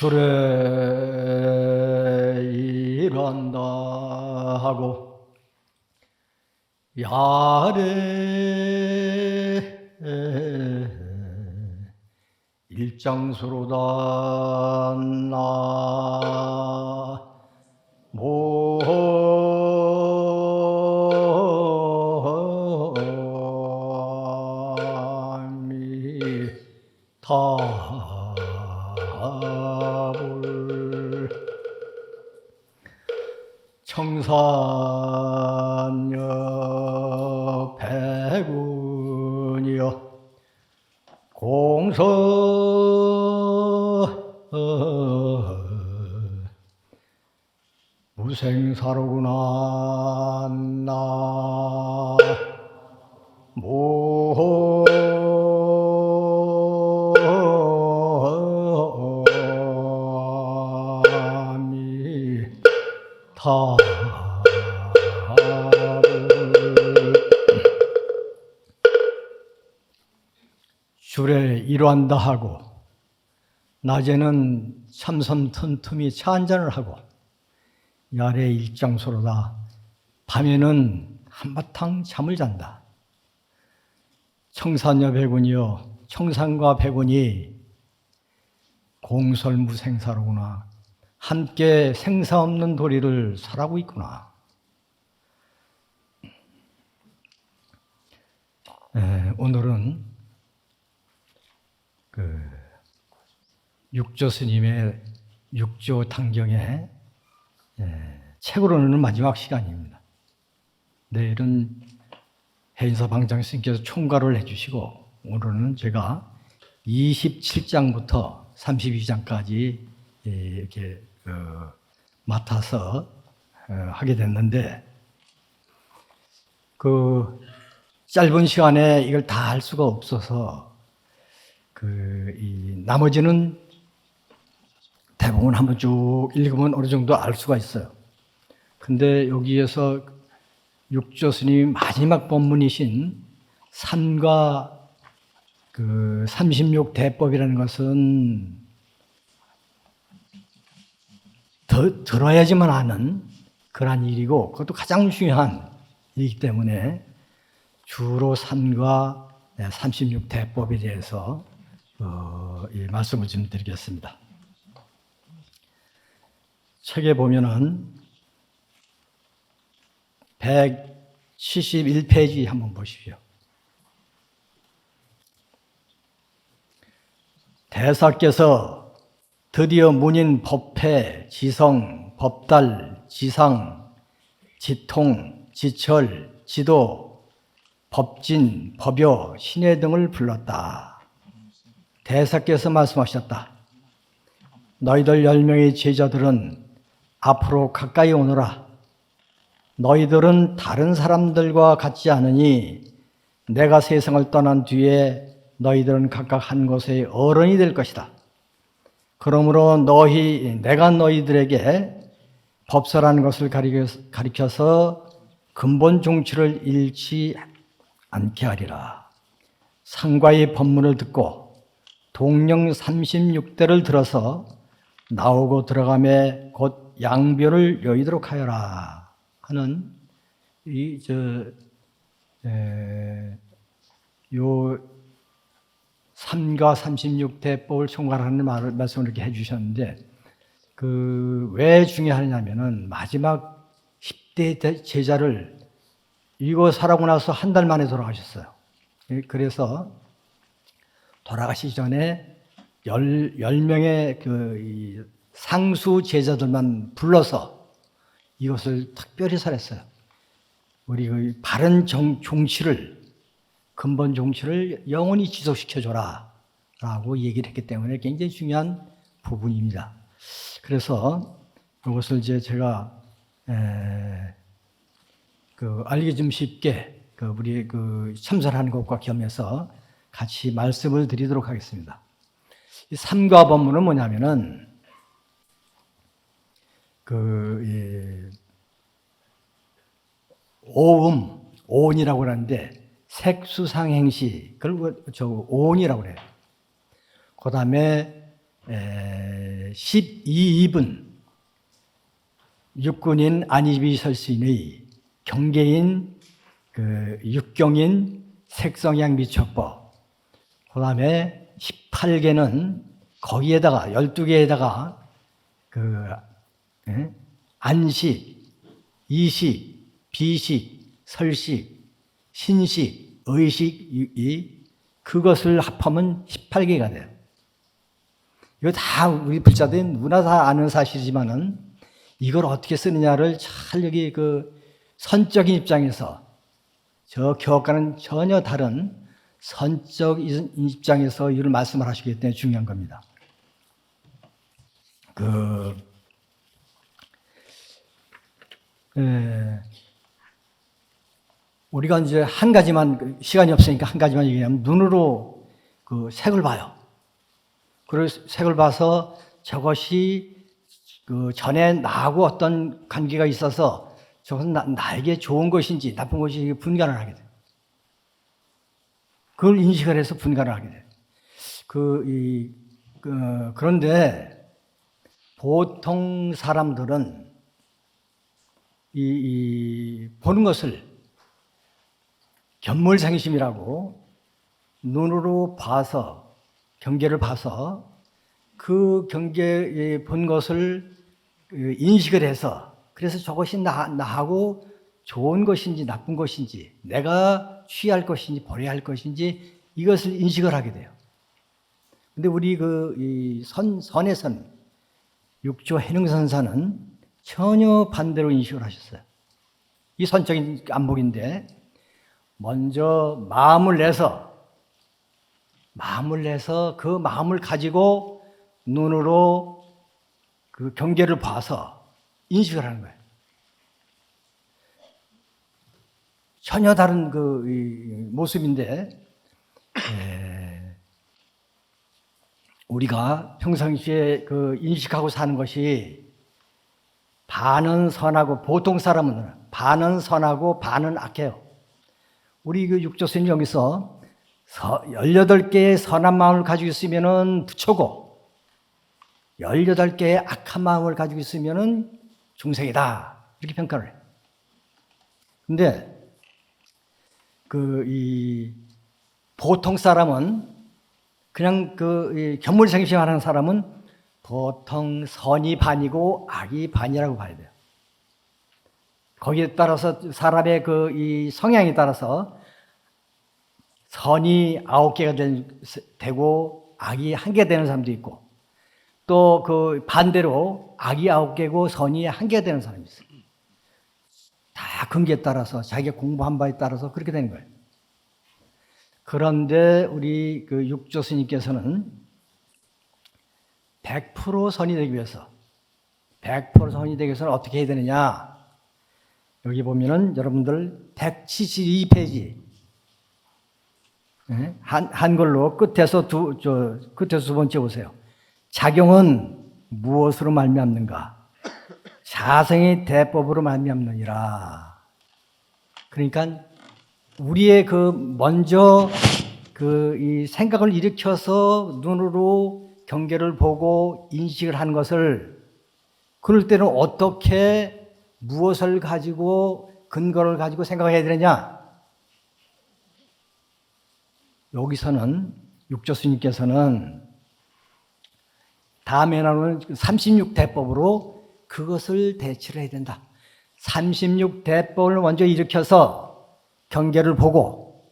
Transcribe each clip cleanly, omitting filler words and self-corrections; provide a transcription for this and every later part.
술에 일한다 하고 야래 일장수로다 나미타불 청산여 백운이여 공서 무생사로구나 나모 술에 일한다 하고 낮에는 참선 틈틈이 차 한잔을 하고 야래 일장소로다 밤에는 한바탕 잠을 잔다. 청산여 백운이여 청산과 백운이 공설무생사로구나. 함께 생사 없는 도리를 설하고 있구나. 오늘은 육조 스님의 육조 당경의 책으로는 마지막 시간입니다. 내일은 해인사 방장 스님께서 총괄을 해주시고 오늘은 제가 27장부터 32장까지 이렇게 맡아서 하게 됐는데 그 짧은 시간에 이걸 다 할 수가 없어서 이 나머지는 대부분 한번 쭉 읽으면 어느 정도 알 수가 있어요. 근데 여기에서 육조 스님이 마지막 법문이신 산과 36대법이라는 것은 들어야지만 하는 그러한 일이고 그것도 가장 중요한 일이기 때문에 주로 산과 36대법에 대해서 말씀을 좀 드리겠습니다. 책에 보면은 171페이지 한번 보십시오. 대사께서 드디어 문인 법회, 지성, 법달, 지상, 지통, 지철, 지도, 법진, 법요, 신의 등을 불렀다. 대사께서 말씀하셨다. 너희들 10명의 제자들은 앞으로 가까이 오너라. 너희들은 다른 사람들과 같지 않으니 내가 세상을 떠난 뒤에 너희들은 각각 한 곳의 어른이 될 것이다. 그러므로 내가 너희들에게 법설하는 것을 가리켜서 근본 종치를 잃지 않게 하리라. 상과의 법문을 듣고 동령 36대를 들어서 나오고 들어가매 곧 양변을 여의도록 하여라 하는 요 3가 36대법을 총괄하는 말씀을 이렇게 해주셨는데 왜 중요하냐면은 마지막 10대 제자를 이거 살아고 나서 한 달 만에 돌아가셨어요. 그래서 돌아가시기 전에 10명의 상수 제자들만 불러서 이것을 특별히 설했어요. 우리 바른 종치를 근본 종치를 영원히 지속시켜줘라 라고 얘기를 했기 때문에 굉장히 중요한 부분입니다. 그래서 이것을 이제 제가 알기 좀 쉽게 우리 참선하는 것과 겸해서 같이 말씀을 드리도록 하겠습니다. 이 삼가 법문은 뭐냐면은 오온이라고 하는데 색수상행시, 그걸 오온이라고 그래요. 그 다음에 12입은 육군인 안입이 설수인의 경계인 그 육경인 색성향 미척법, 그 다음에 18개는 거기에다가 12개에다가 그 안식, 이식, 비식, 설식, 신식, 의식, 그것을 합하면 18개가 돼요. 이거 다 우리 불자들이 누구나 다 아는 사실이지만은 이걸 어떻게 쓰느냐를 잘 여기 그 선적인 입장에서, 저 교학과는 전혀 다른 선적 입장에서 이를 말씀을 하시기 때문에 중요한 겁니다. 우리가 이제 한 가지만, 시간이 없으니까 한 가지만 얘기하면, 눈으로 그 색을 봐요. 그래서 색을 봐서 저것이 그 전에 나하고 어떤 관계가 있어서 저것은 나에게 좋은 것인지 나쁜 것인지 분간을 하게 돼요. 그걸 인식을 해서 분간을 하게 돼요. 그런데 보통 사람들은 보는 것을 견물생심이라고 눈으로 봐서, 경계를 봐서 그 경계에 본 것을 인식을 해서, 그래서 저것이 나하고 좋은 것인지 나쁜 것인지, 내가 취할 것인지 버려야 할 것인지, 이것을 인식을 하게 돼요. 근데 우리 선의 선, 육조 해능선사는 전혀 반대로 인식을 하셨어요. 이 선적인 안목인데, 먼저 마음을 내서 그 마음을 가지고 눈으로 그 경계를 봐서 인식을 하는 거예요. 전혀 다른 그 모습인데, 우리가 평상시에 그 인식하고 사는 것이 반은 선하고, 보통 사람은 반은 선하고 반은 악해요. 우리 그 육조스님 여기서 18개의 선한 마음을 가지고 있으면은 부처고, 18개의 악한 마음을 가지고 있으면은 중생이다, 이렇게 평가를 해요. 근데 보통 사람은, 그냥 견물생심하는 사람은 보통 선이 반이고 악이 반이라고 봐야 돼요. 거기에 따라서 사람의 이 성향에 따라서 선이 9개가 되고 악이 1개 되는 사람도 있고, 또 그 반대로 악이 9개고 선이 1개 되는 사람이 있어요. 다 근기에 따라서, 자기가 공부한 바에 따라서 그렇게 되는 거예요. 그런데 우리 그 육조 스님께서는 100% 선이 되기 위해서, 100% 선이 되기 위해서는 어떻게 해야 되느냐? 여기 보면은 여러분들 172페이지, 한글로 끝에서 두 번째 보세요. 작용은 무엇으로 말미암는가? 자성의 대법으로 말미암느니라. 그러니까 우리의 먼저 이 생각을 일으켜서 눈으로 경계를 보고 인식을 하는 것을, 그럴 때는 어떻게, 무엇을 가지고, 근거를 가지고 생각해야 되느냐? 여기서는 육조 스님께서는 다음에 나오는 36대법으로 그것을 대치를 해야 된다. 36대법을 먼저 일으켜서 경계를 보고,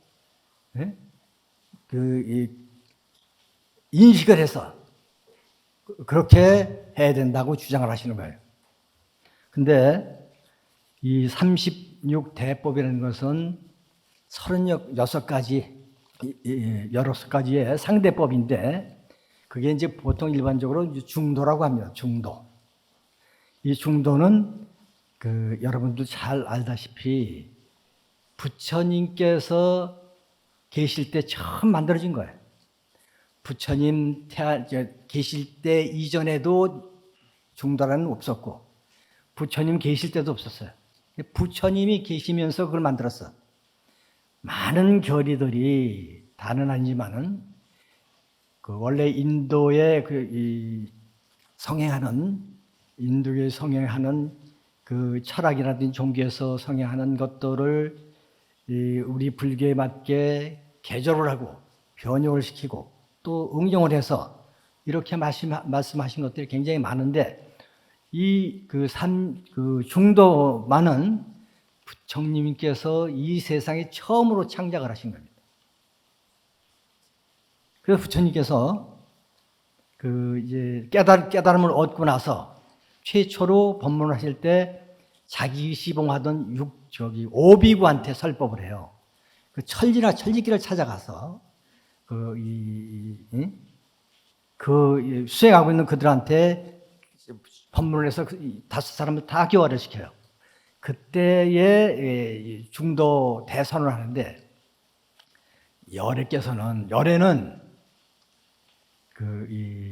인식을 해서 그렇게 해야 된다고 주장을 하시는 거예요. 근데 이 36대법이라는 것은 36가지, 16가지의 상대법인데, 그게 이제 보통 일반적으로 중도라고 합니다. 중도. 이 중도는 여러분들 잘 알다시피 부처님께서 계실 때 처음 만들어진 거예요. 부처님 계실 때 이전에도 중도라는 없었고, 부처님 계실 때도 없었어요. 부처님이 계시면서 그걸 만들었어. 많은 교리들이 다는 아니지만은 그 원래 인도의 인도에 성행하는 그 철학이라든지 종교에서 성행하는 것들을 우리 불교에 맞게 개조를 하고 변형을 시키고 또 응용을 해서 이렇게 말씀하신 것들이 굉장히 많은데 그 중도만은 부처님께서 이 세상에 처음으로 창작을 하신 겁니다. 그래서 부처님께서 이제 깨달음을 얻고 나서 최초로 법문을 하실 때 자기 시봉하던 오비구한테 설법을 해요. 그 천지길을 찾아가서 수행하고 있는 그들한테 법문을 해서 5사람을 다 교화를 시켜요. 그때의 중도 대선을 하는데 열애는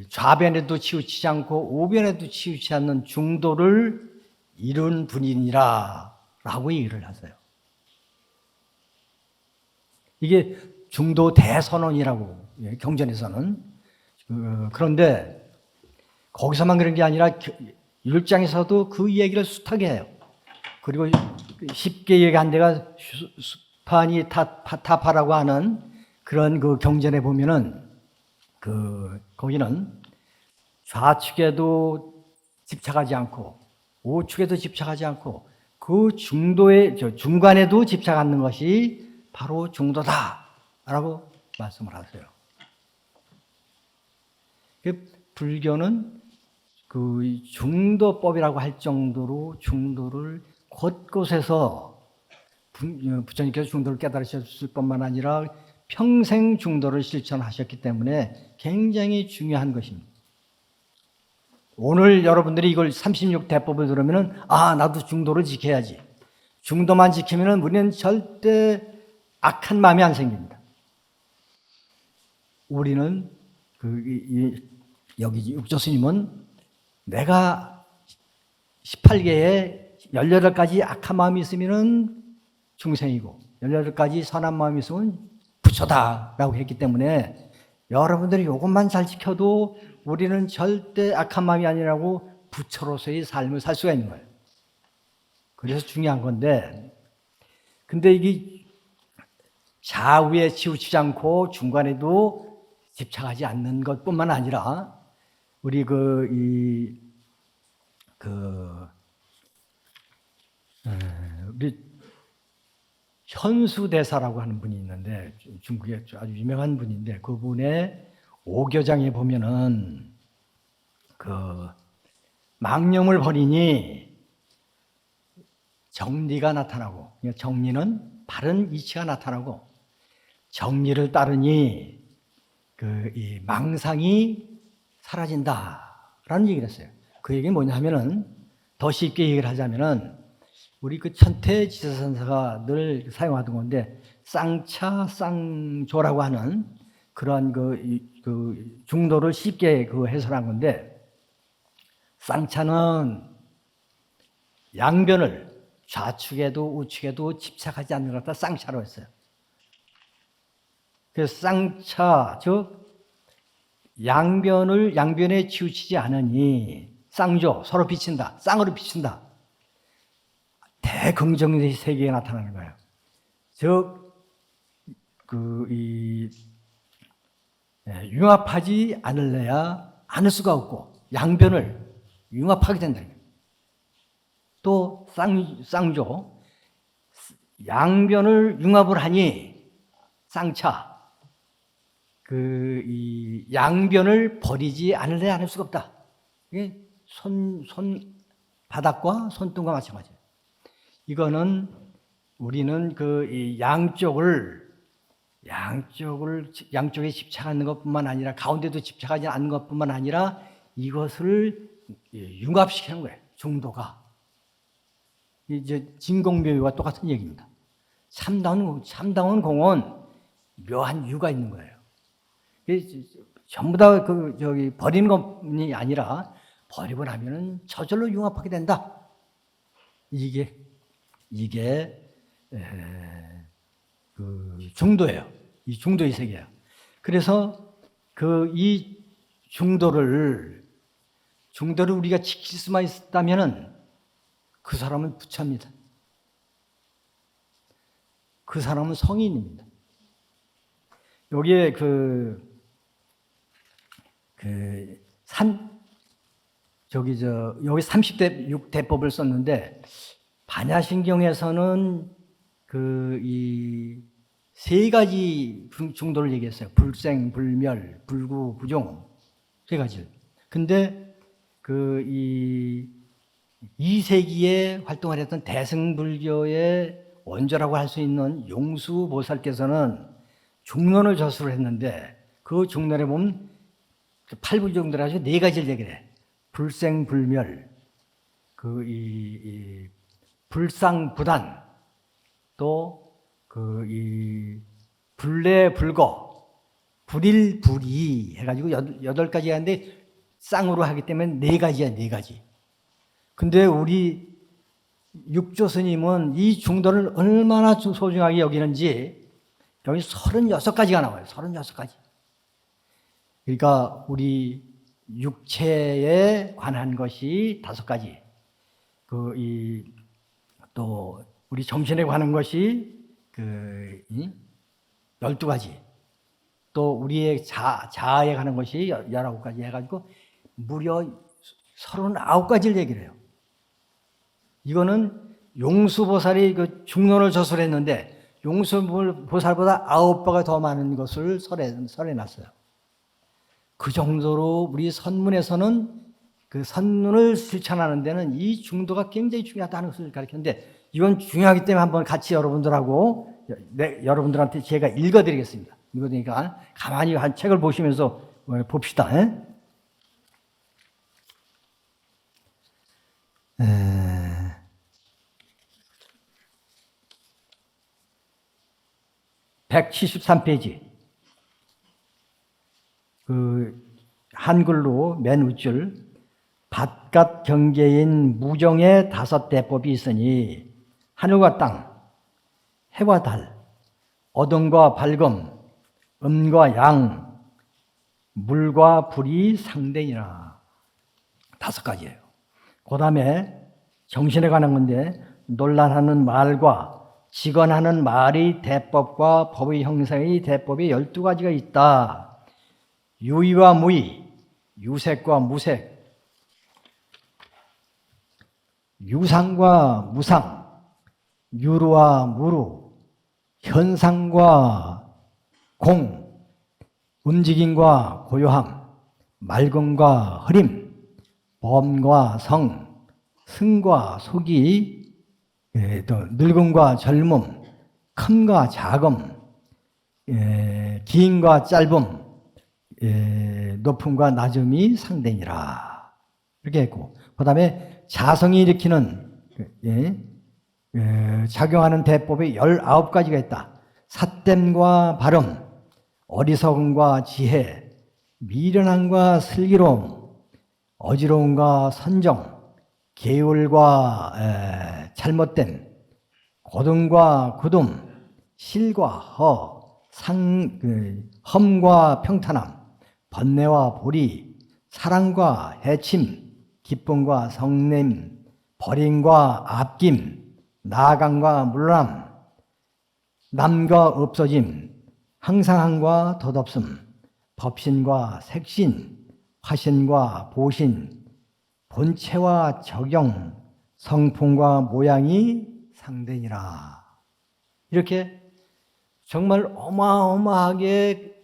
좌변에도 치우치지 않고 우변에도 치우치지 않는 중도를 이룬 분이니라 라고 얘기를 하세요. 이게 중도 대선언이라고 경전에서는. 그런데 거기서만 그런 게 아니라 율장에서도 그 얘기를 숱하게 해요. 그리고 쉽게 얘기한 데가 수파니 타파라고 하는 그런 그 경전에 보면은 거기는 좌측에도 집착하지 않고 우측에도 집착하지 않고 그 중간에도 집착하는 것이 바로 중도다라고 말씀을 하세요. 불교는 그 중도법이라고 할 정도로 중도를 곳곳에서 부처님께서 중도를 깨달으셨을 뿐만 아니라 평생 중도를 실천하셨기 때문에 굉장히 중요한 것입니다. 오늘 여러분들이 이걸 36대법을 들으면 나도 중도를 지켜야지. 중도만 지키면 우리는 절대 악한 마음이 안 생깁니다. 우리는 여기 육조스님은 내가 18개에 18가지 악한 마음이 있으면 중생이고 18가지 선한 마음이 있으면 부처다라고 했기 때문에 여러분들이 이것만 잘 지켜도 우리는 절대 악한 마음이 아니라고 부처로서의 삶을 살 수가 있는 거예요. 그래서 중요한 건데, 근데 이게 좌우에 치우치지 않고 중간에도 집착하지 않는 것뿐만 아니라 우리 우리 현수대사라고 하는 분이 있는데 중국에 아주 유명한 분인데 그분의 오교장에 보면은 망념을 버리니 정리가 나타나고, 정리는 바른 이치가 나타나고, 정리를 따르니 이 망상이 사라진다라는 얘기를 했어요. 그 얘기는 뭐냐 하면은 더 쉽게 얘기를 하자면은 우리 천태지사선사가 늘 사용하던 건데 쌍차 쌍조라고 하는 그런 중도를 쉽게 해설한 건데, 쌍차는 양변을 좌측에도 우측에도 집착하지 않는 걸 갖다 쌍차로 했어요. 그래서 쌍차, 즉 양변에 치우치지 않으니 쌍조, 서로 비친다, 쌍으로 비친다. 대긍정의 세계에 나타나는 거예요. 즉 융합하지 않을 수가 없고 양변을 융합하게 된다. 또 쌍조, 양변을 융합을 하니 쌍차, 이 양변을 버리지 않을 수가 없다. 이게 바닥과 손등과 마찬가지예요. 이거는 우리는 이 양쪽에 집착하는 것뿐만 아니라 가운데도 집착하지 않는 것뿐만 아니라 이것을 융합시키는 거예요. 중도가. 이제 진공묘유와 똑같은 얘기입니다. 참다운 공은 묘한 이유가 있는 거예요. 전부 다 버리는 것이 아니라 버리고 나면은 저절로 융합하게 된다. 이게 중도예요. 이 중도의 세계예요. 그래서 이 중도를 우리가 지킬 수만 있다면은 그 사람은 부처입니다. 그 사람은 성인입니다. 여기에 여기 30대 6대법을 썼는데, 반야신경에서는 이 세 가지 중도를 얘기했어요. 불생, 불멸, 불구, 부종. 세 가지를. 근데 이 2세기에 활동을 했던 대승불교의 원조라고 할 수 있는 용수보살께서는 중론을 저술을 했는데, 그 중론에 보면 8부정도를 아주 네 가지를 얘기를 해. 불생, 불멸, 이 불상부단, 또 이 불내, 불거, 불일, 불이 해가지고 8가지 하는데 쌍으로 하기 때문에 4가지야, 4가지. 근데 우리 육조 스님은 이 중도를 얼마나 소중하게 여기는지 여기 36가지가 나와요. 36가지. 그러니까 우리 육체에 관한 것이 5가지. 또 우리 정신에 관한 것이 12가지. 또 우리의 자아에 관한 것이 19가지 해가지고 무려 39가지를 얘기를 해요. 이거는 용수보살이 중론을 저술했는데 용수보살보다 9배가 더 많은 것을 설해놨어요. 그 정도로 우리 선문에서는 선문을 실천하는 데는 이 중도가 굉장히 중요하다는 것을 가르쳤는데, 이건 중요하기 때문에 한번 같이 여러분들하고 여러분들한테 제가 읽어드리겠습니다. 읽어드리니까 가만히 한 책을 보시면서 봅시다. 173페이지. 한글로 맨 윗줄. 바깥 경계인 무정의 5대법이 있으니 하늘과 땅, 해와 달, 어둠과 밝음, 음과 양, 물과 불이 상대니라. 5가지예요. 그 다음에 정신에 관한 건데, 논란하는 말과 직언하는 말의 대법과 법의 형상의 대법이 12가지가 있다. 유의와 무의, 유색과 무색, 유상과 무상, 유루와 무루, 현상과 공, 움직임과 고요함, 맑음과 흐림, 범과 성, 승과 속이, 또 늙음과 젊음, 큼과 작음, 긴과 짧음, 높음과 낮음이 상대니라. 이렇게 했고, 그 다음에 자성이 일으키는 작용하는 대법이 19가지가 있다. 삿됨과 발음, 어리석음과 지혜, 미련함과 슬기로움, 어지러움과 선정, 계율과 잘못됨, 고등과 굳음, 실과 허, 험과 평탄함, 번뇌와 보리, 사랑과 해침, 기쁨과 성냄, 버림과 앞김, 나아감과 물러남, 남과 없어짐, 항상함과 덧없음, 법신과 색신, 화신과 보신, 본체와 적용, 성품과 모양이 상대니라. 이렇게 정말 어마어마하게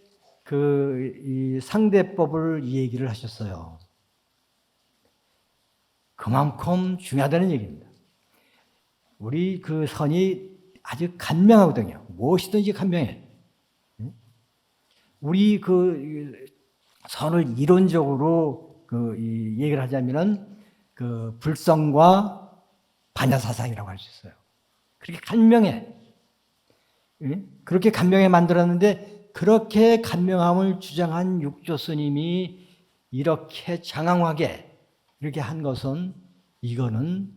이 상대법을 얘기를 하셨어요. 그만큼 중요하다는 얘기입니다. 우리 선이 아주 간명하거든요. 무엇이든지 간명해. 우리 선을 이론적으로 얘기를 하자면은 불성과 반야사상이라고 할 수 있어요. 그렇게 간명해. 그렇게 간명해 만들었는데, 그렇게 간명함을 주장한 육조 스님이 이렇게 장황하게 이렇게 한 것은, 이거는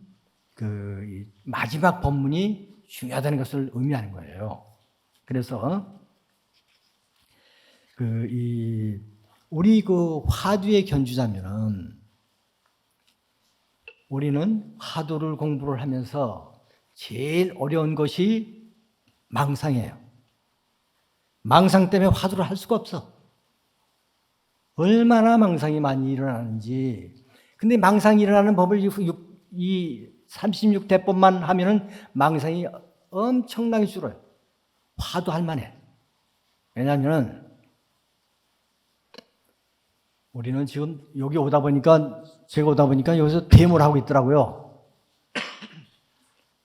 마지막 법문이 중요하다는 것을 의미하는 거예요. 그래서 우리 그 화두에 견주자면은 우리는 화두를 공부를 하면서 제일 어려운 것이 망상이에요. 망상 때문에 화두를 할 수가 없어. 얼마나 망상이 많이 일어나는지. 근데 망상이 일어나는 법을 이 36대법만 하면은 망상이 엄청나게 줄어요. 화두할 만해. 왜냐하면 우리는 지금 여기 오다 보니까, 제가 오다 보니까 여기서 데모를 하고 있더라고요.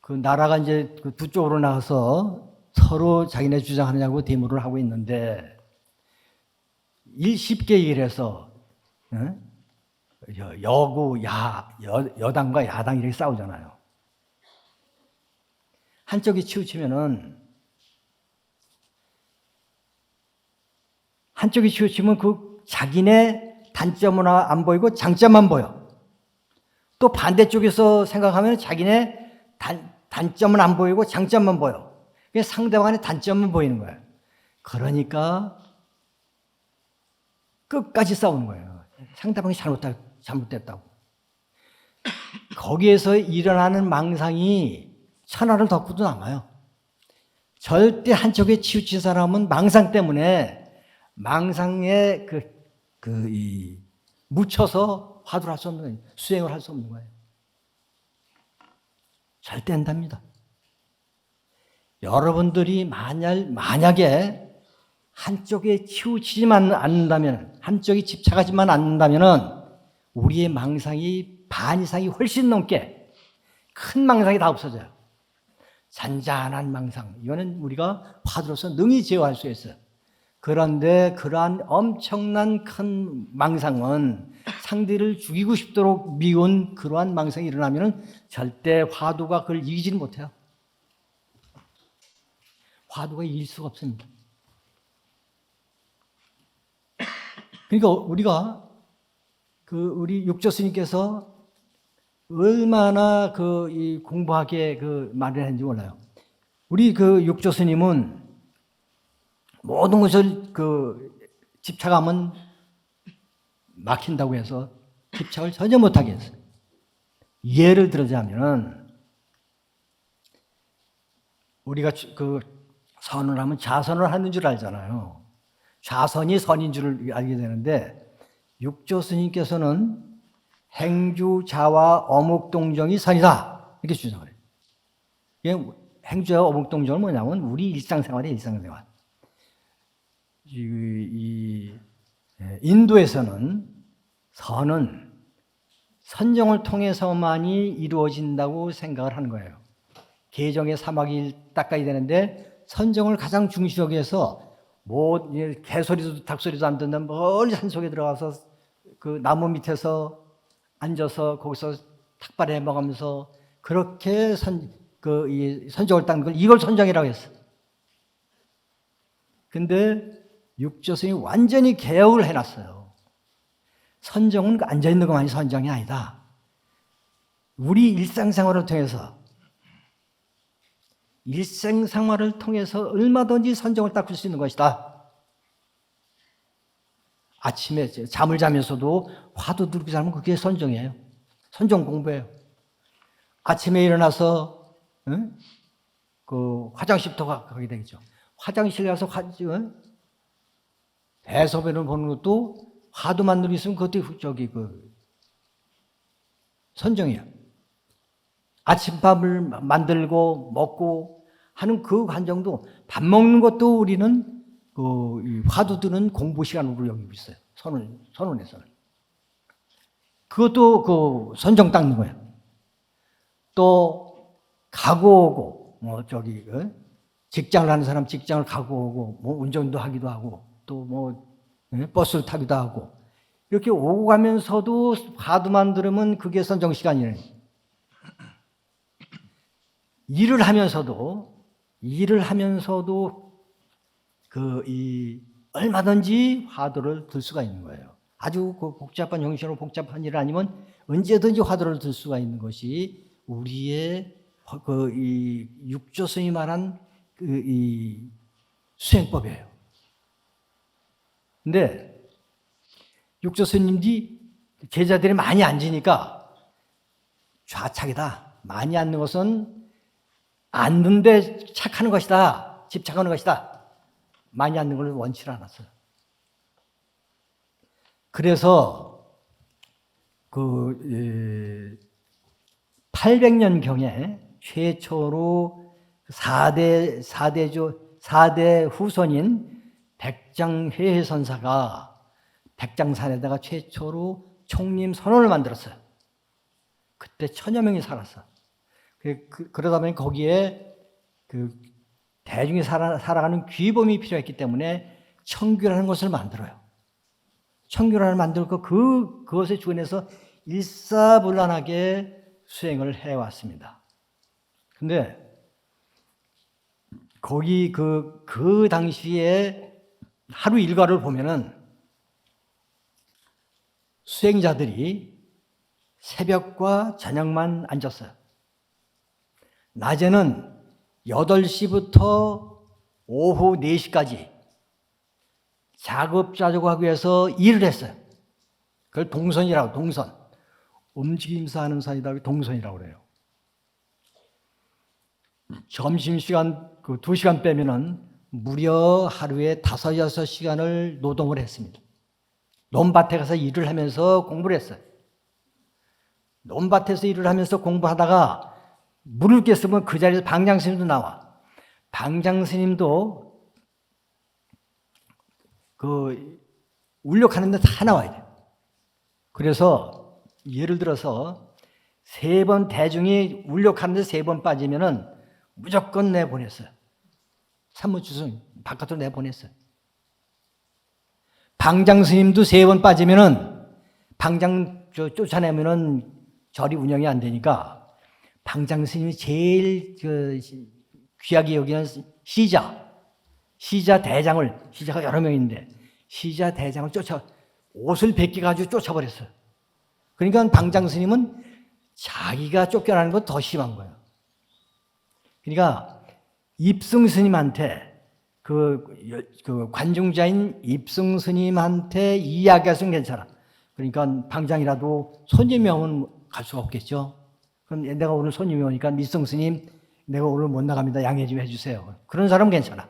그 나라가 이제 그 두 쪽으로 나가서 서로 자기네 주장하느냐고 데모를 하고 있는데, 쉽게 얘기를 해서, 여당과 야당 이렇게 싸우잖아요. 한쪽이 치우치면은, 한쪽이 치우치면 그 자기네 단점은 안 보이고 장점만 보여. 또 반대쪽에서 생각하면 자기네 단점은 안 보이고 장점만 보여. 상대방의 단점만 보이는 거예요. 그러니까 끝까지 싸우는 거예요. 상대방이 잘못됐다고. 거기에서 일어나는 망상이 천하를 덮고도 남아요. 절대 한쪽에 치우친 사람은 망상 때문에 망상에 묻혀서 화두를 할 수 없는 거예요. 수행을 할 수 없는 거예요. 절대 안 됩니다. 여러분들이 만약에 한쪽에 치우치지만 않는다면, 한쪽에 집착하지만 않는다면 우리의 망상이 반 이상이 훨씬 넘게 큰 망상이 다 없어져요. 잔잔한 망상, 이거는 우리가 화두로서 능히 제어할 수 있어요. 그런데 그러한 엄청난 큰 망상은 상대를 죽이고 싶도록 미운 그러한 망상이 일어나면 절대 화두가 그걸 이기지는 못해요. 화두가 이길 수가 없습니다. 그러니까 우리가 우리 육조 스님께서 얼마나 이 공부하게 말을 했는지 몰라요. 우리 육조 스님은 모든 것을 집착하면 막힌다고 해서 집착을 전혀 못하게 했어요. 예를 들자면 우리가 선을 하면 좌선을 하는 줄 알잖아요. 좌선이 선인 줄 알게 되는데 육조 스님께서는 행주자와 어묵동정이 선이다 이렇게 주장을 해요. 행주자와 어묵동정은 뭐냐면 우리 일상생활이에요. 일상생활. 인도에서는 선은 선정을 통해서만이 이루어진다고 생각을 하는 거예요. 개정의 사막이 닦아야 되는데 선정을 가장 중시하기 위해서 개소리도 닭소리도 안 듣는 멀리 산속에 들어가서 그 나무 밑에서 앉아서 거기서 탁발해 먹으면서 그렇게 선정을 닦는 걸 이걸 선정이라고 했어요. 근데 육조 스님이 완전히 개혁을 해놨어요. 선정은 앉아있는 것만이 선정이 아니다. 우리 일상생활을 통해서 얼마든지 선정을 닦을 수 있는 것이다. 아침에 잠을 자면서도 화두 들고 자면 그게 선정이에요. 선정 공부예요. 아침에 일어나서 화장실부터 가게 되겠죠. 화장실 가서 대소변을 보는 것도 화두만 들고 있으면 그것도 선정이야. 아침밥을 만들고 먹고 하는 그 과정도 밥 먹는 것도 우리는 화두 드는 공부 시간으로 여기고 있어요. 선원에서는. 그것도 선정 닦는 거예요. 또 가고 오고 직장을 하는 사람 직장을 가고 오고 운전도 하기도 하고 또 버스를 타기도 하고 이렇게 오고 가면서도 화두만 들으면 그게 선정 시간이에요. 일을 하면서도 얼마든지 화두를 들 수가 있는 거예요. 아주 복잡한 형식으로 복잡한 일 아니면 언제든지 화두를 들 수가 있는 것이 우리의 육조 스님이 말한 이 수행법이에요. 근데 육조 스님들이 제자들이 많이 앉으니까 좌착이다. 많이 앉는 것은 앉는데 착하는 것이다. 집착하는 것이다. 많이 앉는 걸 원치 않았어요. 그래서 800년경에 최초로 4대 후손인 백장회선사가 백장산에다가 최초로 총림 선원을 만들었어요. 그때 1000여 명이 살았어. 그러다 보니 거기에 대중이 살아가는 규범이 필요했기 때문에 청규라는 것을 만들어요. 청규라는 만들고 그것에 주관해서 일사불란하게 수행을 해왔습니다. 근데 거기 그 당시에 하루 일과를 보면은 수행자들이 새벽과 저녁만 앉았어요. 낮에는 8시부터 오후 4시까지 자급자족하기 위해서 일을 했어요. 그걸 동선이라고, 동선. 움직임서 하는 산이다, 동선이라고 그래요. 점심시간 2시간 빼면은 무려 하루에 5, 6시간을 노동을 했습니다. 논밭에 가서 일을 하면서 공부를 했어요. 논밭에서 일을 하면서 공부하다가 물을 깼으면 그 자리에서 방장스님도 나와. 방장스님도 울력하는데 다 나와야 돼요. 그래서 예를 들어서 3번 대중이 울력하는데 3번 빠지면은 무조건 내보냈어요. 산무주승 바깥으로 내보냈어요. 방장스님도 3번 빠지면은 방장 쫓아내면은 절이 운영이 안 되니까 방장스님이 제일 귀하게 여기는 시자 대장을, 시자가 여러 명인데 시자 대장을 옷을 벗겨가지고 쫓아버렸어요. 그러니까 방장스님은 자기가 쫓겨나는 건 더 심한 거예요. 그러니까 입승스님한테 관중자인 입승스님한테 이야기해서는 괜찮아. 그러니까 방장이라도 손님이 오면 갈 수가 없겠죠. 그럼 내가 오늘 손님이 오니까 입승스님 내가 오늘 못 나갑니다. 양해 좀 해주세요. 그런 사람은 괜찮아.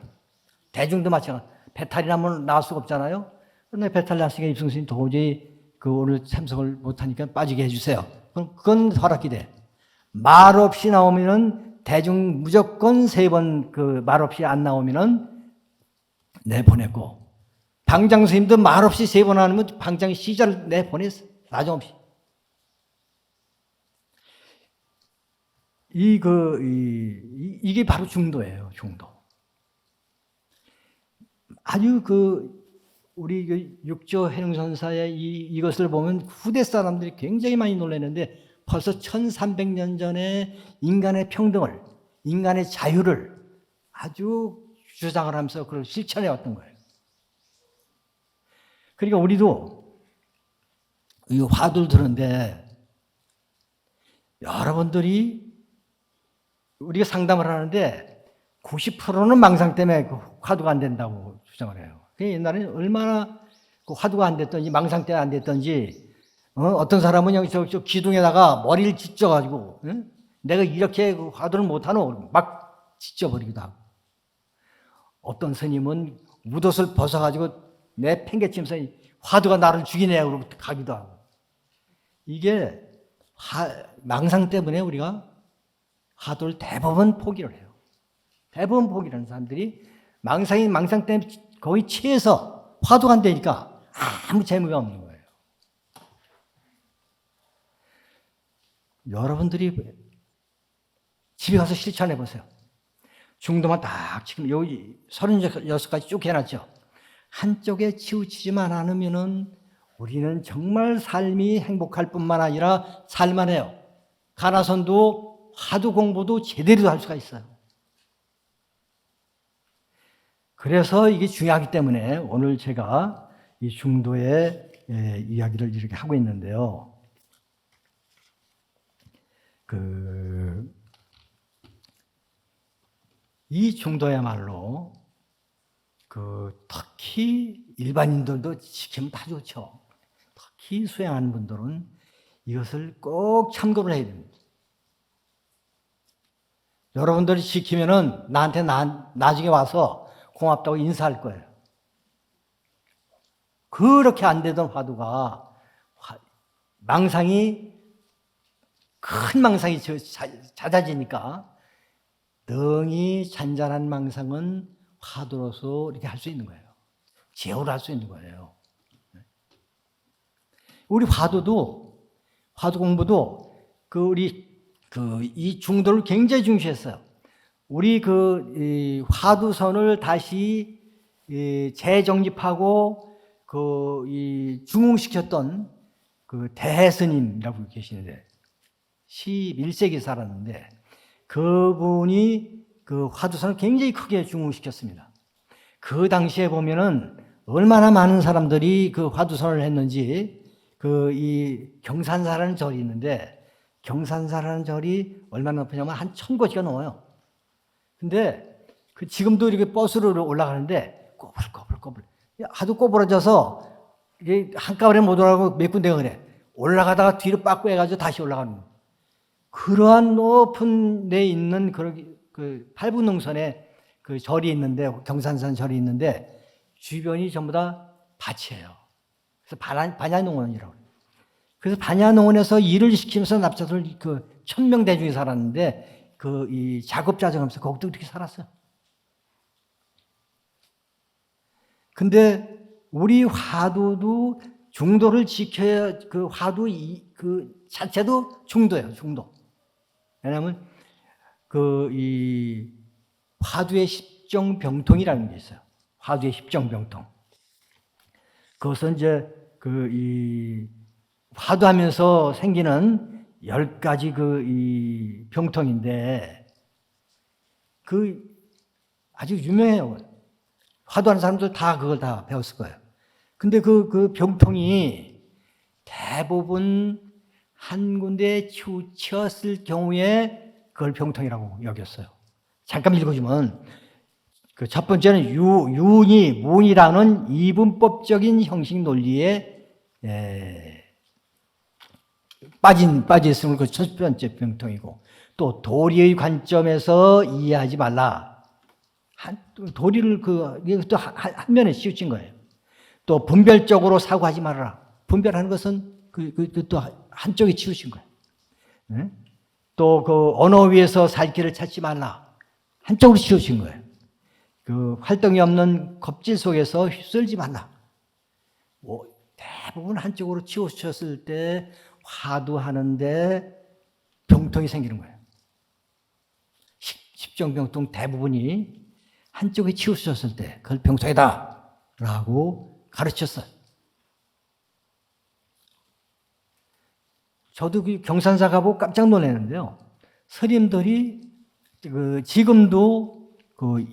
대중도 마찬가지. 배탈이 나면 나올 수가 없잖아요. 그런데 배탈 났으니까 입승스님 도저히 오늘 참석을 못하니까 빠지게 해주세요. 그럼 그건 허락이 돼. 말 없이 나오면은 대중 무조건 3번 말 없이 안 나오면은 내보내고, 방장 스님도 말 없이 3번 안 하면 방장 시자를 내보냈어. 나중없이. 이게 바로 중도예요, 중도. 아주 우리 육조 해능선사의 이것을 보면 후대 사람들이 굉장히 많이 놀랐는데 벌써 1300년 전에 인간의 평등을, 인간의 자유를 아주 주장을 하면서 그걸 실천해 왔던 거예요. 그러니까 우리도 이 화두를 들었는데 여러분들이 우리가 상담을 하는데 90%는 망상 때문에 화두가 안 된다고 주장을 해요. 옛날에는 얼마나 화두가 안 됐던지 망상 때문에 안 됐던지 어떤 사람은 여기 저 기둥에다가 머리를 찢어가지고 내가 이렇게 화두를 못하노 막 찢어버리기도 하고, 어떤 스님은 무옷을 벗어가지고 내 팽개치면서 화두가 나를 죽이네 그러고 가기도 하고. 이게 망상 때문에 우리가 화두를 대부분 포기를 해요. 대부분 포기를 하는 사람들이 망상 때문에 거의 취해서 화두가 안 되니까 아무 재미가 없는 거예요. 여러분들이 집에 가서 실천해 보세요. 중도만 딱 지금 여기 36가지 쭉 해놨죠. 한쪽에 치우치지만 않으면은 우리는 정말 삶이 행복할 뿐만 아니라 살만해요. 가나선도 화두 공부도 제대로 할 수가 있어요. 그래서 이게 중요하기 때문에 오늘 제가 이 중도의 이야기를 이렇게 하고 있는데요. 이 중도야말로 특히 일반인들도 지키면 다 좋죠. 수행하는 분들은 이것을 꼭 참고를 해야 됩니다. 여러분들이 지키면은 나한테 나중에 와서 고맙다고 인사할 거예요. 그렇게 안 되던 화두가 망상이 큰 망상이 잦아지니까 능히 잔잔한 망상은 화두로서 이렇게 할 수 있는 거예요. 제어를 할 수 있는 거예요. 우리 화두 공부도 이 중도를 굉장히 중시했어요. 우리 이 화두선을 다시 재정립하고 이 중흥시켰던 대스님이라고 계시는데 11세기 살았는데 그분이 화두선을 굉장히 크게 중흥시켰습니다. 그 당시에 보면은 얼마나 많은 사람들이 화두선을 했는지 이 경산사라는 절이 있는데 경산사라는 절이 얼마나 높으냐면 한 1000곳이가 넘어요. 근데 지금도 이렇게 버스로 올라가는데 꼬불꼬불 하도 꼬부러져서 이게 한꺼번에 못 올라가고 몇 군데가 그래. 올라가다가 뒤로 빠꾸 해가지고 다시 올라가는 거예요. 그러한 높은 데 있는 팔분능선에 절이 있는데 경산산 절이 있는데 주변이 전부 다 밭이에요. 그래서 반야농원이라고 해요. 그래서 반야농원에서 일을 시키면서 납작들 1000명 대중이 살았는데 이 작업자정하면서 거기도 그렇게 살았어요. 근데 우리 화두도 중도를 지켜야 화두 자체도 중도예요, 중도. 왜냐하면 이 화두의 십정병통이라는 게 있어요. 화두의 십정병통. 그것은 이제 이 화두하면서 생기는 10가지 이 병통인데 아주 유명해요. 화두하는 사람들 다 그걸 다 배웠을 거예요. 근데 그 병통이 대부분 한 군데에 치우쳤을 경우에 그걸 병통이라고 여겼어요. 잠깐 읽어주면 첫 번째는 윤이 문이라는 이분법적인 형식 논리에 빠져있음을 첫 번째 병통이고 또 도리의 관점에서 이해하지 말라. 도리를 이것도 한 면에 치우친 거예요. 또 분별적으로 사고하지 말아라. 분별하는 것은 또 한쪽에 치우친 거예요. 또 언어 위에서 살 길을 찾지 말라. 한쪽으로 치우친 거예요. 활동이 없는 겁질 속에서 휩쓸지 말라. 대부분 한쪽으로 치우쳤을 때 화두하는데 병통이 생기는 거예요. 십정병통 대부분이 한쪽에 치우쳤을 때 그걸 병통이다 라고 가르쳤어요. 저도 경산사 가보고 깜짝 놀랐는데요. 스님들이 지금도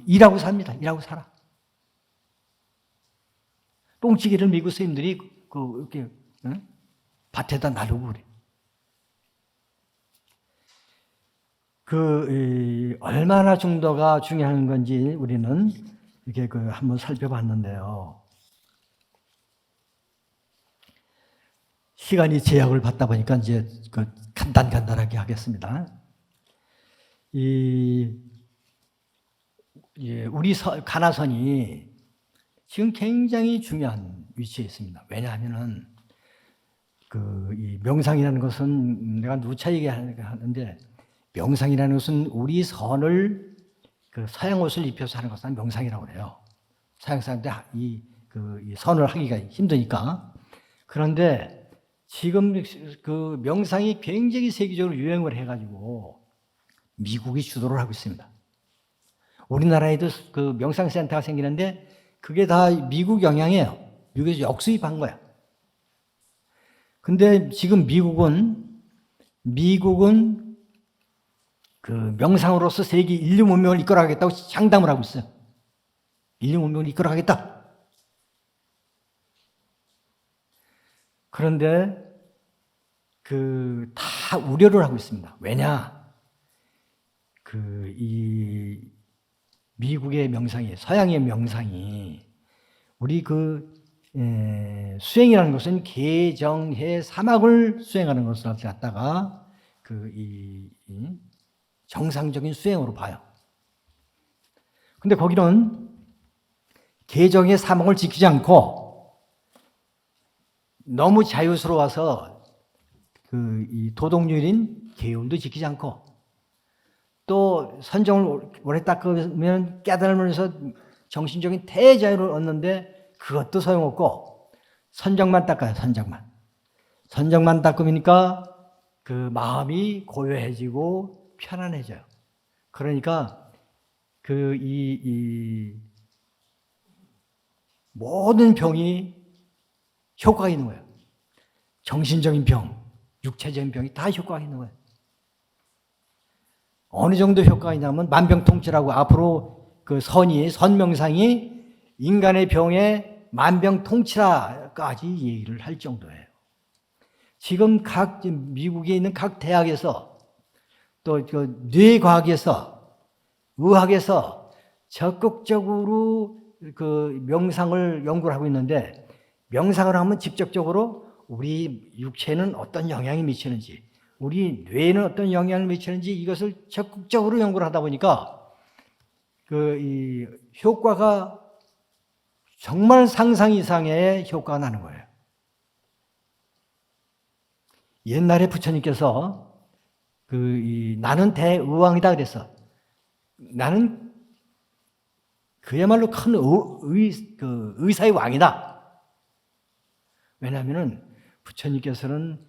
일하고 삽니다. 일하고 살아. 똥치기를 미국 스님들이 이렇게 밭에다 나르고 그래. 얼마나 중도가 중요한 건지 우리는 이렇게 한번 살펴봤는데요. 시간이 제약을 받다 보니까 이제 간단하게 하겠습니다. 우리 가나선이 지금 굉장히 중요한 위치에 있습니다. 왜냐하면은 이 명상이라는 것은 내가 누차 얘기하는데 명상이라는 것은 우리 선을 서양 옷을 입혀서 하는 것은 명상이라고 해요. 서양 사람들 이 선을 하기가 힘드니까. 그런데 지금 명상이 굉장히 세계적으로 유행을 해가지고 미국이 주도를 하고 있습니다. 우리나라에도 명상센터가 생기는데 그게 다 미국 영향이에요. 미국에서 역수입한 거야. 근데 지금 미국은 명상으로서 세계 인류 문명을 이끌어가겠다고 장담을 하고 있어요. 인류 문명을 이끌어가겠다. 그런데 다 우려를 하고 있습니다. 왜냐? 미국의 명상이, 서양의 명상이 우리 수행이라는 것은 개정해 사막을 수행하는 것을 갖다가 이 정상적인 수행으로 봐요. 근데 거기는 개정의 사목을 지키지 않고 너무 자유스러워서 이 도덕률인 계율도 지키지 않고 또 선정을 오래 닦으면 깨달으면서 정신적인 대자유를 얻는데 그것도 소용없고 선정만 닦아요. 선정만 닦으니까 그 마음이 고요해지고 편안해져요. 그러니까 이 모든 병이 효과가 있는 거예요. 정신적인 병, 육체적인 병이 다 효과가 있는 거예요. 어느 정도 효과가 있냐면 만병통치라고 앞으로 그 선명상이 인간의 병에 만병통치라까지 얘기를 할 정도예요. 지금 미국에 있는 각 대학에서 또 뇌과학에서 의학에서 적극적으로 명상을 연구를 하고 있는데 명상을 하면 직접적으로 우리 육체는 어떤 영향이 미치는지 우리 뇌에는 어떤 영향을 미치는지 이것을 적극적으로 연구를 하다 보니까 이 효과가 정말 상상 이상의 효과가 나는 거예요. 옛날에 부처님께서 나는 대의왕이다 그래서 나는 그야말로 큰 의사의 왕이다. 왜냐하면은 부처님께서는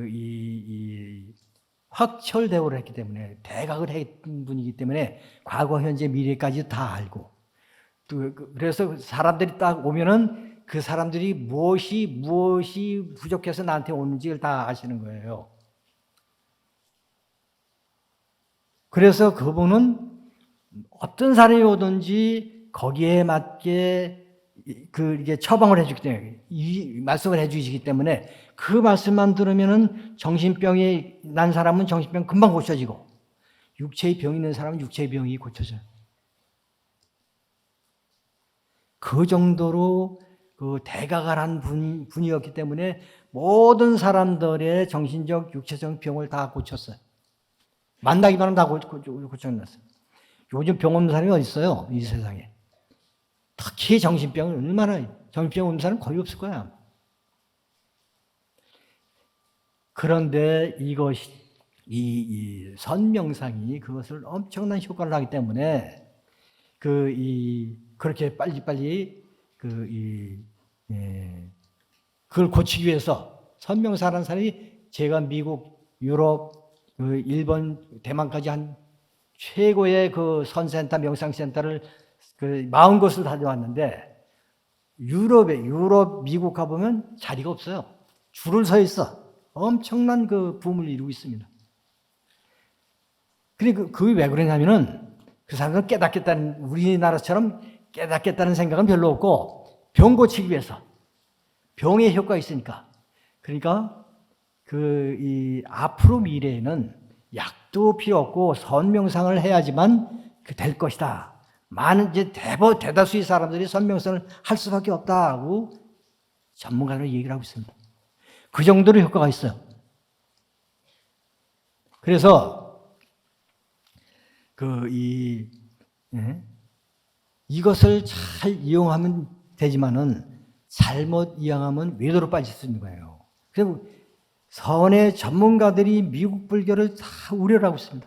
이 확철대오를 했기 때문에 대각을 했던 분이기 때문에 과거, 현재, 미래까지 다 알고 또 그래서 사람들이 딱 오면은 그 사람들이 무엇이 부족해서 나한테 오는지를 다 아시는 거예요. 그래서 그분은 어떤 사람이 오든지 거기에 맞게 이게 처방을 해주기 때문에 이 말씀을 해주시기 때문에 그 말씀만 들으면은 정신병이 난 사람은 정신병 금방 고쳐지고 육체의 병이 있는 사람은 육체의 병이 고쳐져요. 그 정도로 대각을 한 분이었기 때문에 모든 사람들의 정신적, 육체적 병을 다 고쳤어요. 만나기만 하면 다 고쳐놨어요. 요즘 병 없는 사람이 어디 있어요? 이 세상에. 특히 정신병은 정신병 없는 사람은 거의 없을 거야. 그런데 이것이 이 선명상이 그것을 엄청난 효과를 하기 때문에 그렇게 빨리빨리 그걸 고치기 위해서 선명사라는 사람이 제가 미국, 유럽, 일본, 대만까지 한 최고의 선센터, 명상센터를 40곳을 다녀왔는데 유럽, 미국 가보면 자리가 없어요. 줄을 서 있어. 엄청난 붐을 이루고 있습니다. 그리고 그게 왜 그러냐면은 그 사람들은 깨닫겠다는, 우리나라처럼 깨닫겠다는 생각은 별로 없고 병 고치기 위해서 병의 효과가 있으니까. 그러니까 이 앞으로 미래에는 약도 필요 없고 선명상을 해야지만 될 것이다. 많은 이제 대다수의 사람들이 선명상을 할 수밖에 없다고 전문가들은 얘기를 하고 있습니다. 그 정도로 효과가 있어요. 그래서 이것을 잘 이용하면 되지만은 잘못 이용하면 외도로 빠질 수 있는 거예요. 그래서 선의 전문가들이 미국 불교를 다 우려를 하고 있습니다.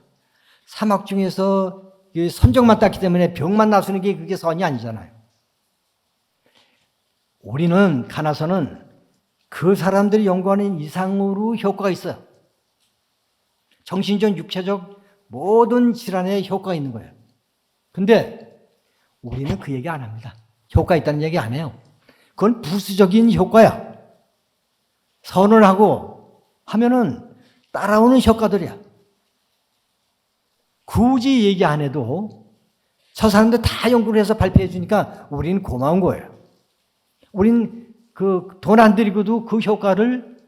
사막 중에서 선정만 땄기 때문에 병만 나서는 게 그게 선이 아니잖아요. 우리는 가나서는 그 사람들이 연구하는 이상으로 효과가 있어요. 정신적, 육체적 모든 질환에 효과가 있는 거예요. 근데 우리는 그 얘기 안 합니다. 효과 있다는 얘기 안 해요. 그건 부수적인 효과야. 선을 하고 하면은 따라오는 효과들이야. 굳이 얘기 안 해도 저 사람들 다 연구를 해서 발표해 주니까 우리는 고마운 거예요. 우리는 돈 안 들이고도 그 효과를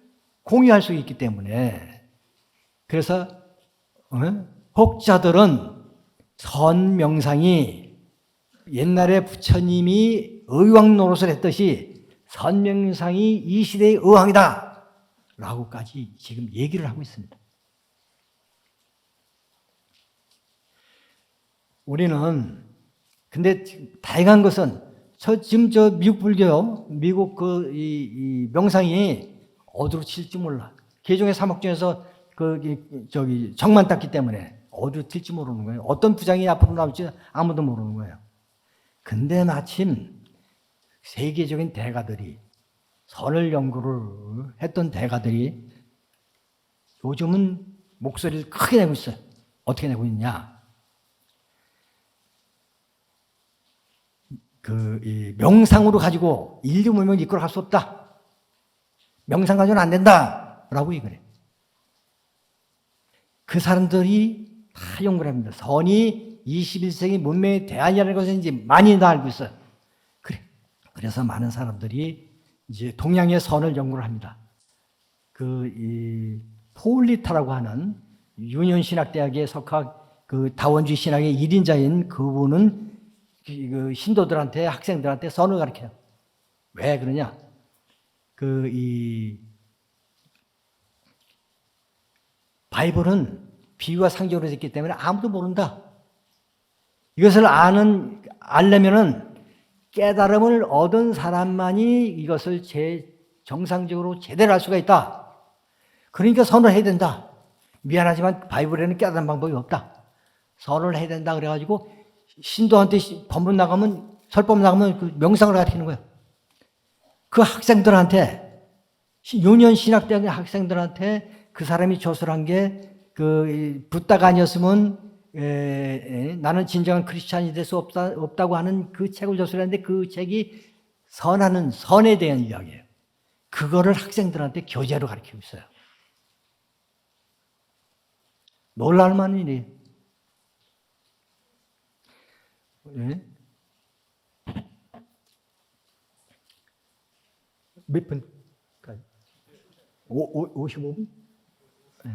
공유할 수 있기 때문에. 그래서 혹자들은 선명상이 옛날에 부처님이 의왕 노릇을 했듯이 선명상이 이 시대의 의왕이다 라고까지 지금 얘기를 하고 있습니다. 우리는 근데 다양한 것은 지금 미국 불교요, 미국 이 명상이 어디로 튈지 몰라. 개종의 사목 중에서 정만 땄기 때문에 어디로 튈지 모르는 거예요. 어떤 부장이 앞으로 나올지 아무도 모르는 거예요. 근데 마침 세계적인 대가들이 선을 연구를 했던 대가들이 요즘은 목소리를 크게 내고 있어요. 어떻게 내고 있냐? 이 명상으로 가지고 인류 문명을 이끌어갈 수 없다. 명상 가지고는 안 된다. 라고 얘기를 해요. 그 사람들이 다 연구를 합니다. 선이 21세기 문명의 대안이라는 것을 이제 많이 다 알고 있어요. 그래서 많은 사람들이 이제 동양의 선을 연구를 합니다. 이 폴리타라고 하는 유년신학대학의 석학 다원주의 신학의 1인자인 그분은 신도들한테 학생들한테 선을 가르쳐요. 왜 그러냐? 이 바이블은 비유와 상징으로 됐기 때문에 아무도 모른다. 이것을 알려면은 깨달음을 얻은 사람만이 이것을 정상적으로 제대로 할 수가 있다. 그러니까 선을 해야 된다. 미안하지만 바이블에는 깨달은 방법이 없다. 선을 해야 된다. 그래가지고 신도한테 법문 나가면, 설법 나가면 그 명상을 가르치는 거예요. 그 학생들한테, 유년 신학대학 학생들한테 그 사람이 조술한 게 붓다가 아니었으면 나는 진정한 크리스찬이 될 수 없다고 하는 그 책을 조술했는데 그 책이 선하는 선에 대한 이야기예요. 그거를 학생들한테 교재로 가르치고 있어요. 놀랄 만한 일이에요. 네? 몇 분까지? 55분? 네.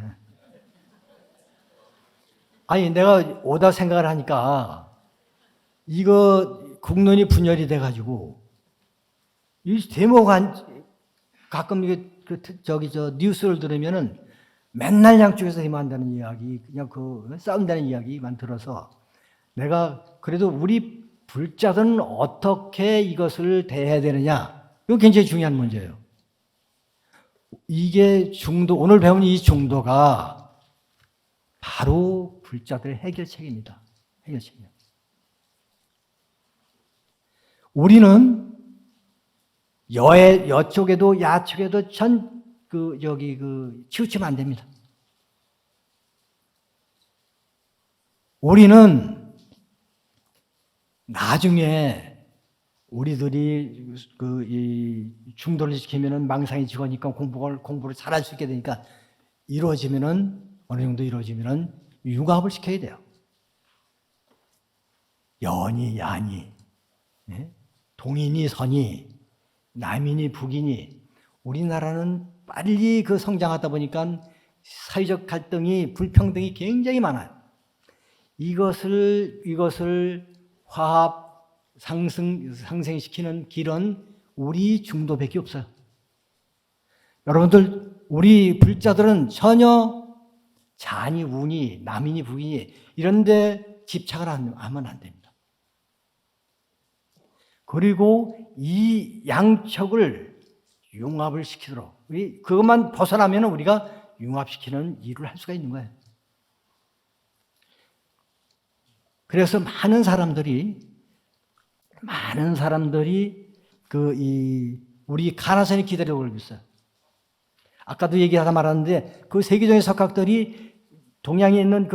아니, 내가 오다 생각을 하니까 이거 국론이 분열이 돼가지고 이 대모가 가끔 이게 뉴스를 들으면은 맨날 양쪽에서 대모한다는 이야기, 그냥 싸운다는 이야기만 들어서 내가 그래도 우리 불자들은 어떻게 이것을 대해야 되느냐, 이거 굉장히 중요한 문제예요. 이게 오늘 배운 이 중도가 바로 불자들의 해결책입니다. 해결책이에요. 우리는 여쪽에도 야쪽에도 치우치면 안 됩니다. 우리는 나중에 우리들이 이 중도를 지키면은 망상이 지거니까 공부를 잘할 수 있게 되니까 어느 정도 이루어지면은 융합을 시켜야 돼요. 연이 야니, 동인이 선이, 남인이 북인이. 우리나라는 빨리 성장하다 보니까 사회적 갈등이, 불평등이 굉장히 많아요. 이것을 화합, 상생시키는 길은 우리 중도밖에 없어요. 여러분들, 우리 불자들은 전혀 잔이, 운이, 남인이, 북인이 이런 데 집착을 하면 안 됩니다. 그리고 이 양척을 융합을 시키도록, 그것만 벗어나면 우리가 융합시키는 일을 할 수가 있는 거예요. 그래서 많은 사람들이 우리 가나선이 기다리고 있어요. 아까도 얘기하다 말았는데 그 세계적인 석학들이 동양에 있는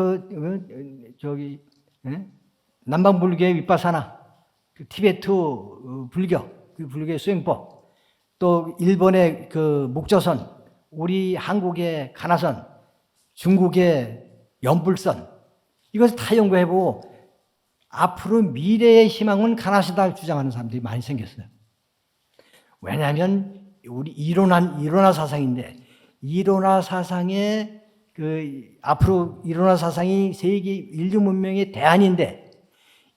남방 불교의 윗바사나, 티베트 불교, 불교의 수행법, 또 일본의 목조선, 우리 한국의 가나선, 중국의 연불선, 이것을 다 연구해보고 앞으로 미래의 희망은 가나시다 주장하는 사람들이 많이 생겼어요. 왜냐하면 우리 이론화 사상인데, 이론화 사상의 앞으로 이론화 사상이 세계 인류 문명의 대안인데,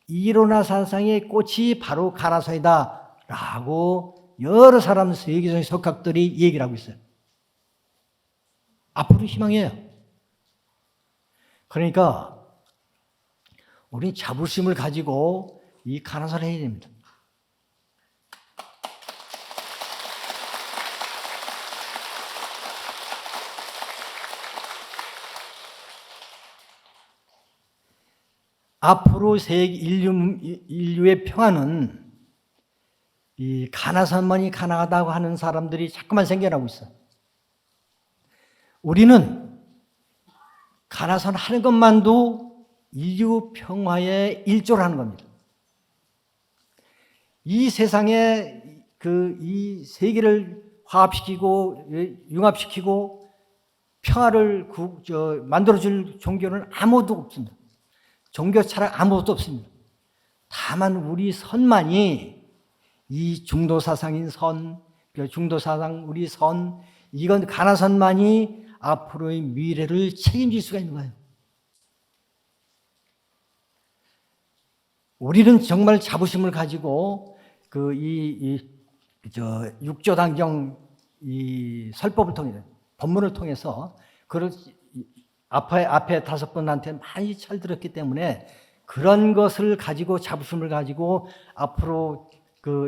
이론화 사상의 꽃이 바로 가나서이다라고 여러 사람 세계적인 석학들이 얘기를 하고 있어요. 앞으로 희망이에요. 그러니까 우리는 자부심을 가지고 이 가나선을 해야 됩니다. 앞으로 세계 인류의 평화는 이 가나선만이 가능하다고 하는 사람들이 자꾸만 생겨나고 있어요. 우리는 가나선 하는 것만도 인류 평화의 일조를 하는 겁니다. 이 세상에 이 세계를 화합시키고 융합시키고 평화를 만들어줄 종교는 아무도 없습니다. 종교 차량 아무것도 없습니다. 다만 우리 선만이 이 중도사상인 선, 중도사상 우리 선, 이건 가나선만이 앞으로의 미래를 책임질 수가 있는 거예요. 우리는 정말 자부심을 가지고 육조단경 이 설법을 통해서 법문을 통해서 앞에 5분한테 많이 철들었기 때문에 그런 것을 가지고 자부심을 가지고 앞으로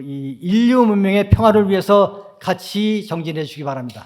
이 인류 문명의 평화를 위해서 같이 정진해 주시기 바랍니다.